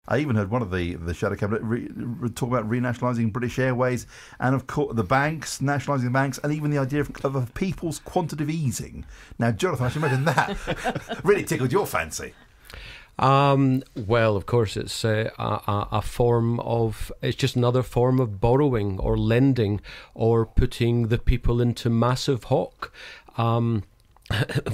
I even heard one of the shadow cabinet talk about renationalising British Airways, and of course the banks, nationalising the banks, and even the idea of a people's quantitative easing. Now, Jonathan, I should imagine that really tickled your fancy. Well, of course, it's a form of, it's just another form of borrowing or lending or putting the people into massive hock.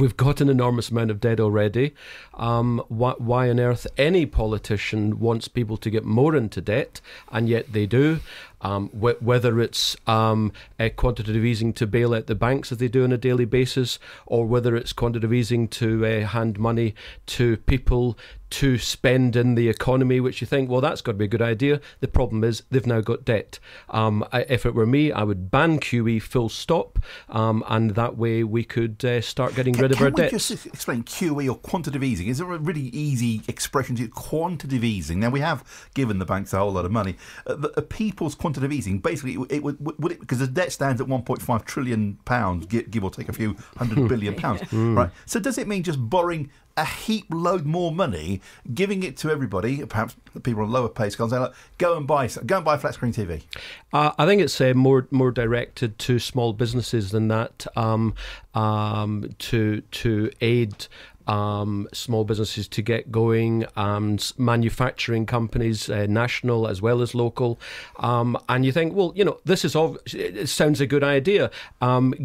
We've got an enormous amount of debt already. Why on earth any politician wants people to get more into debt, and yet they do. Whether it's a quantitative easing to bail out the banks as they do on a daily basis, or whether it's quantitative easing to hand money to people to spend in the economy, which you think, well, that's got to be a good idea. The problem is they've now got debt. If it were me, I would ban QE full stop, and that way we could start getting rid of our debt. Can we just explain QE or quantitative easing? Is there a really easy expression to quantitative easing? Now, we have given the banks a whole lot of money. People's quantitative easing, basically, it would because the debt stands at £1.5 trillion, give or take a few £100 billion, right? So does it mean just borrowing a heap load more money, giving it to everybody, perhaps the people on lower pay scales, saying, look, go and buy flat screen TV? I think it's more directed to small businesses than that, to aid small businesses to get going, manufacturing companies, national as well as local, and you think, well, this is it sounds a good idea.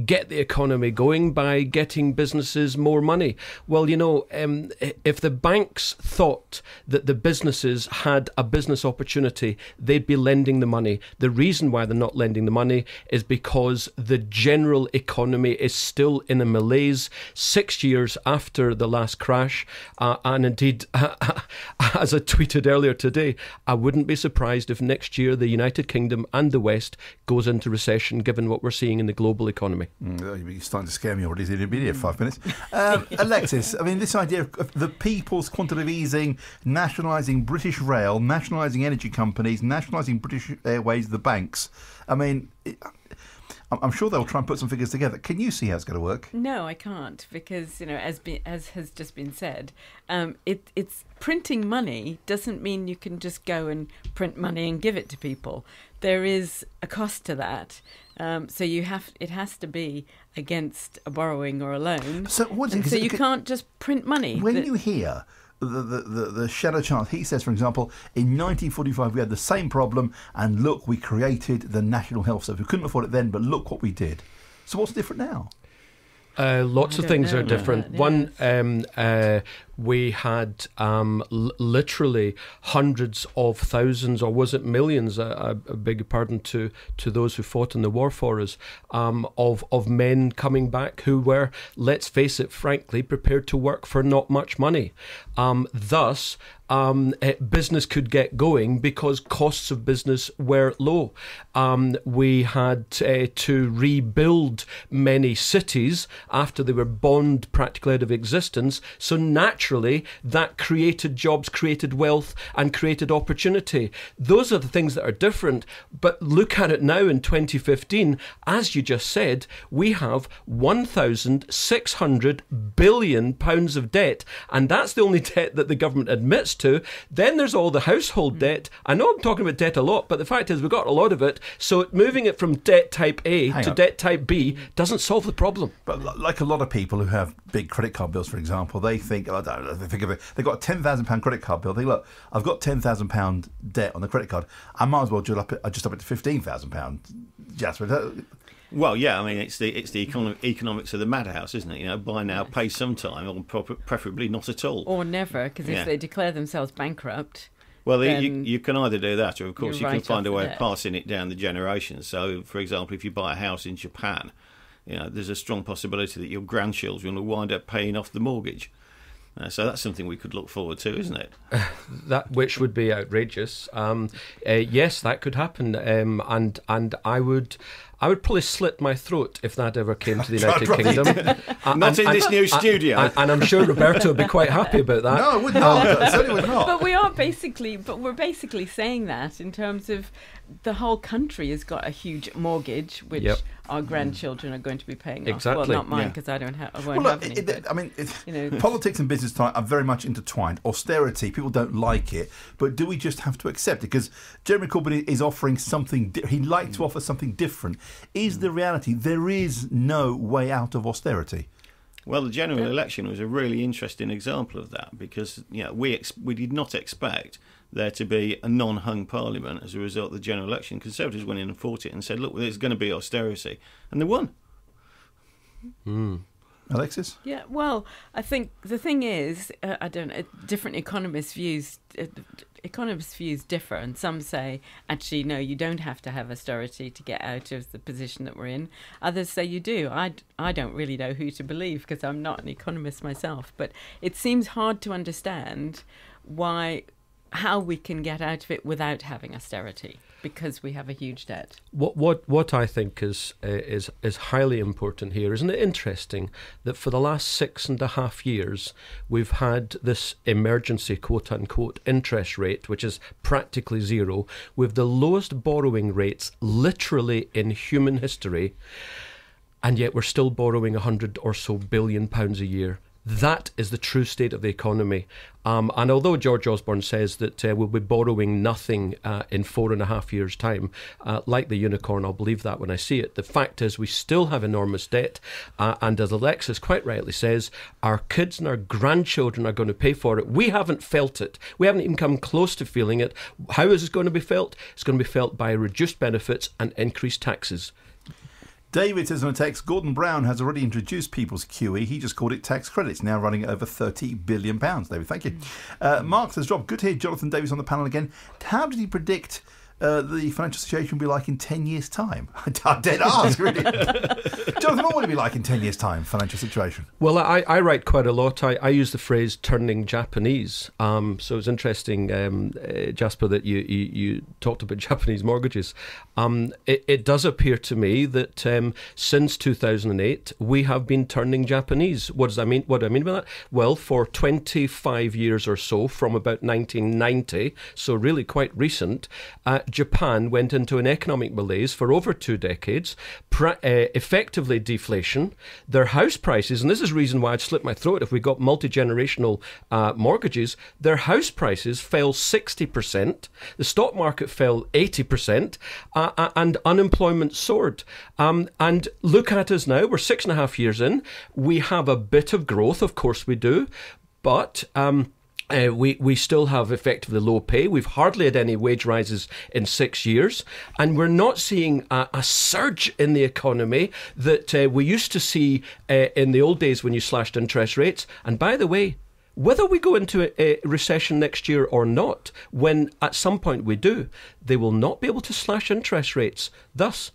Get the economy going by getting businesses more money. Well, if the banks thought that the businesses had a business opportunity, they'd be lending the money. The reason why they're not lending the money is because the general economy is still in a malaise 6 years after the last crash, and indeed, as I tweeted earlier today, I wouldn't be surprised if next year the United Kingdom and the West goes into recession, given what we're seeing in the global economy. You're starting to scare me already. It'll be here 5 minutes. Alexis, I mean, this idea of the people's quantitative easing, nationalising British Rail, nationalising energy companies, nationalising British Airways, the banks. I mean, I'm sure they'll try and put some figures together. Can you see how it's going to work? No, I can't, because as has just been said, it's printing money doesn't mean you can just go and print money and give it to people. There is a cost to that, so it has to be against a borrowing or a loan. So you can't just print money. When you hear the shadow chance, he says, for example, in 1945 we had the same problem, and look, we created the National Health Service. We couldn't afford it then, but look what we did. So what's different now? Lots of things are different. One, we had literally hundreds of thousands, or was it millions, I beg your pardon, to those who fought in the war for us, of men coming back who were, let's face it, frankly, prepared to work for not much money. Thus, business could get going because costs of business were low. We had to rebuild many cities after they were bombed practically out of existence. So naturally, that created jobs, created wealth, and created opportunity. Those are the things that are different. But look at it now in 2015. As you just said, we have £1,600 billion of debt, and that's the only debt that the government admits to. Then there's all the household debt. I know I'm talking about debt a lot, but the fact is we've got a lot of it. So moving it from debt type A to debt type B doesn't solve the problem. But like a lot of people who have big credit card bills, for example, they think, they've got a £10,000 credit card bill. They think, look, I've got £10,000 debt on the credit card. I might as well just up it to £15,000. Jasper, well, yeah, I mean, it's the economics of the madhouse, isn't it? Buy now, pay sometime, or preferably not at all. Or never, because if they declare themselves bankrupt... Well, you can either do that, or, of course, you can find a way of passing it down the generations. So, for example, if you buy a house in Japan, there's a strong possibility that your grandchildren will wind up paying off the mortgage. So that's something we could look forward to, isn't it? That which would be outrageous. Yes, that could happen, and I would I would probably slit my throat if that ever came to the United Kingdom. Not in this new studio. And I'm sure Roberto would be quite happy about that. No, I would not. I certainly would not. But we're basically saying that in terms of the whole country has got a huge mortgage, which our grandchildren are going to be paying off. Well, not mine, because I won't have any. Politics and business are very much intertwined. Austerity, people don't like it, but do we just have to accept it? Because Jeremy Corbyn is offering something. He'd like to offer something different. Is the reality there is no way out of austerity? Well, the general election was a really interesting example of that, because we did not expect there to be a non-hung parliament as a result of the general election. Conservatives went in and fought it and said, look, there's going to be austerity. And they won. Alexis? Yeah, well, I think the thing is, different economists' views differ, and some say, actually, no, you don't have to have austerity to get out of the position that we're in. Others say you do. I don't really know who to believe, because I'm not an economist myself, but it seems hard to understand how we can get out of it without having austerity, because we have a huge debt. What I think is highly important here, isn't it interesting that for the last 6.5 years we've had this emergency quote unquote interest rate, which is practically zero, with the lowest borrowing rates literally in human history, and yet we're still borrowing 100 or so billion pounds a year. That is the true state of the economy. And although George Osborne says that we'll be borrowing nothing in 4.5 years' time, like the unicorn, I'll believe that when I see it. The fact is we still have enormous debt. And as Alexis quite rightly says, our kids and our grandchildren are going to pay for it. We haven't felt it. We haven't even come close to feeling it. How is it going to be felt? It's going to be felt by reduced benefits and increased taxes. David says on a text, Gordon Brown has already introduced people's QE. He just called it tax credits, now running at over £30 billion. David, thank you. Mark says, Rob, good to hear Jonathan Davies on the panel again. How did he predict the financial situation will be like in 10 years' time? I did ask, really. Jonathan, what will it be like in 10 years' time, financial situation? Well, I write quite a lot. I use the phrase turning Japanese. So it's interesting, Jasper, that you talked about Japanese mortgages. It does appear to me that since 2008, we have been turning Japanese. What does that mean? What do I mean by that? Well, for 25 years or so, from about 1990, so really quite recent, Japan went into an economic malaise for over 2 decades, effectively deflation. Their house prices, and this is the reason why I'd slit my throat if we got multi-generational mortgages, their house prices fell 60%, the stock market fell 80%, and unemployment soared. And look at us now, we're 6.5 years in, we have a bit of growth, of course we do, but we still have effectively low pay. We've hardly had any wage rises in 6 years, and we're not seeing a surge in the economy that we used to see in the old days when you slashed interest rates. And by the way, whether we go into a recession next year or not, when at some point we do, they will not be able to slash interest rates. Thus,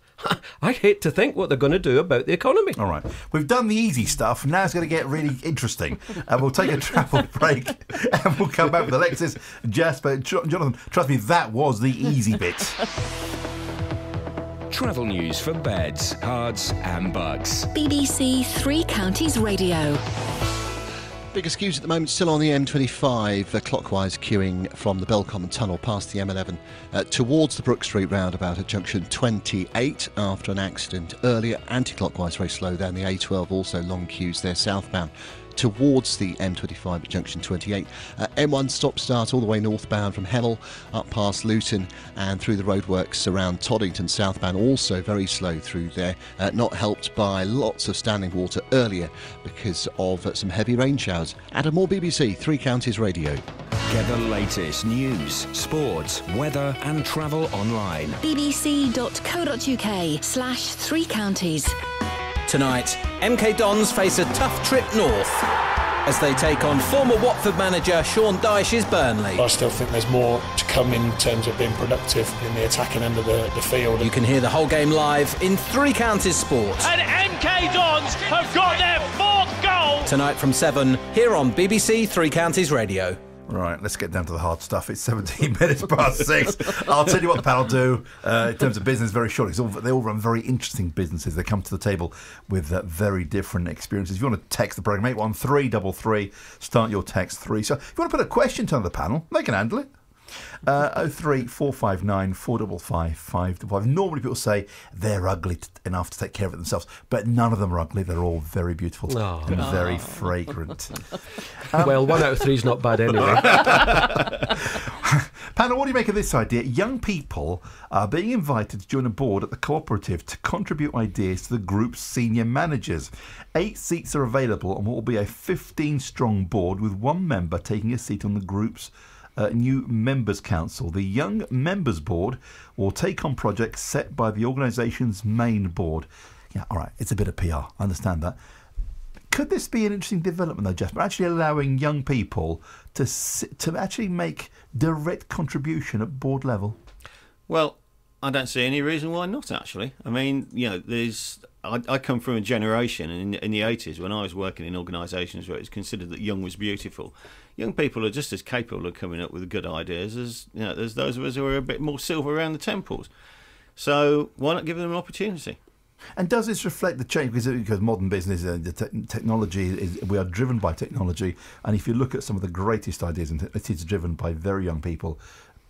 I hate to think what they're going to do about the economy. All right. We've done the easy stuff. Now it's going to get really interesting. We'll take a travel break and we'll come back with Alexis, Jasper, Jonathan. Trust me, that was the easy bit. Travel news for beds, cards and bugs. BBC Three Counties Radio. Biggest queues at the moment still on the M25, clockwise queuing from the Belcommon Tunnel past the M11 towards the Brook Street roundabout at junction 28 after an accident earlier. Anti-clockwise very slow down the A12, also long queues there southbound towards the M25 at junction 28. M1 stop-start all the way northbound from Hemel up past Luton and through the roadworks around Toddington southbound, also very slow through there, not helped by lots of standing water earlier because of some heavy rain showers. Adam Moore, BBC Three Counties Radio. Get the latest news, sports, weather and travel online. bbc.co.uk/Three Counties. Tonight, MK Dons face a tough trip north as they take on former Watford manager Sean Dyche's Burnley. I still think there's more to come in terms of being productive in the attacking end of the field. You can hear the whole game live in Three Counties Sport. And MK Dons have got their 4th goal! Tonight from 7, here on BBC Three Counties Radio. Right, let's get down to the hard stuff. It's 17 minutes past 6. I'll tell you what the panel do in terms of business very shortly. They all run very interesting businesses. They come to the table with very different experiences. If you want to text the programme, 81333, start your text 3. So if you want to put a question to the panel, they can handle it. 03459 455 555. Normally people say they're ugly enough to take care of it themselves, but none of them are ugly. They're all very beautiful and very fragrant. Well, 1 out of 3 is not bad anyway. Panel, what do you make of this idea? Young people are being invited to join a board at the cooperative to contribute ideas to the group's senior managers. 8 seats are available on what will be a 15-strong board, with one member taking a seat on the group's new Members' Council. The Young Members Board will take on projects set by the organisation's main board. Yeah, all right, it's a bit of PR, I understand that. Could this be an interesting development, though, Jasper? Actually allowing young people to actually make direct contribution at board level? Well, I don't see any reason why not, actually. I mean, I come from a generation in the 80s when I was working in organisations where it was considered that young was beautiful. Young people are just as capable of coming up with good ideas as those of us who are a bit more silver around the temples. So why not give them an opportunity? And does this reflect the change? Because modern business, technology, we are driven by technology. And if you look at some of the greatest ideas, it is driven by very young people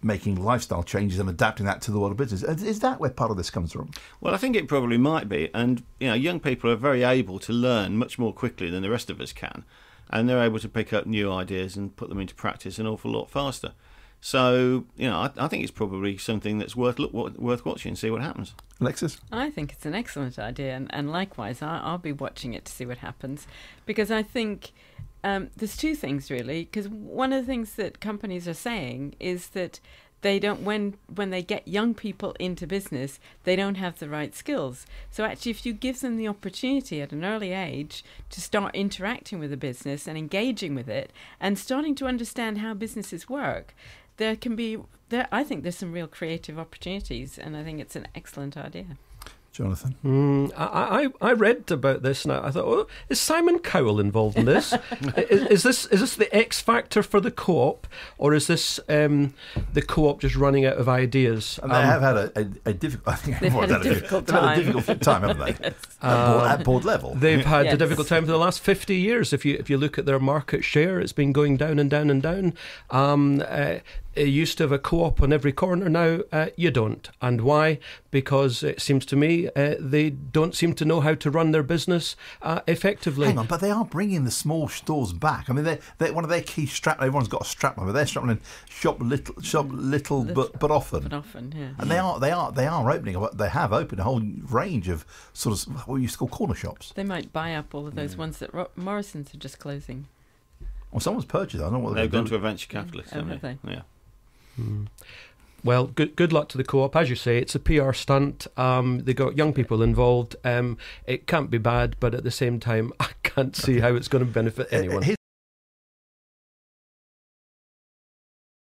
making lifestyle changes and adapting that to the world of business. Is that where part of this comes from? Well, I think it probably might be. And young people are very able to learn much more quickly than the rest of us can. And they're able to pick up new ideas and put them into practice an awful lot faster. So, I think it's probably something that's worth watching and see what happens. Alexis? I think it's an excellent idea, and likewise, I'll be watching it to see what happens, because I think there's 2 things, really, because one of the things that companies are saying is that they don't, when they get young people into business, they don't have the right skills. So actually, if you give them the opportunity at an early age to start interacting with the business and engaging with it and starting to understand how businesses work, I think there's some real creative opportunities, and I think it's an excellent idea. Jonathan? I read about this and I thought, is Simon Cowell involved in this? is this the X factor for the co-op, or is this the co-op just running out of ideas? They have had a difficult time, haven't they? Yes. At board level. They've had a difficult time for the last 50 years. If you look at their market share, it's been going down and down and down. You used to have a co-op on every corner. Now you don't. And why? Because it seems to me they don't seem to know how to run their business effectively. Hang on, but they are bringing the small stores back. I mean, they're one of their key strap. Everyone's got a strap line, but they're strapping in shop little, but often. But often, yeah. And they are opening. They have opened a whole range of sort of what we used to call corner shops. They might buy up all of those ones that Morrison's are just closing. Well, someone's purchased. I don't know what they've gone to a venture capitalist. Have they? Yeah. Well, good luck to the co-op. As you say, it's a PR stunt. They got young people involved. It can't be bad, but at the same time, I can't see how it's going to benefit anyone.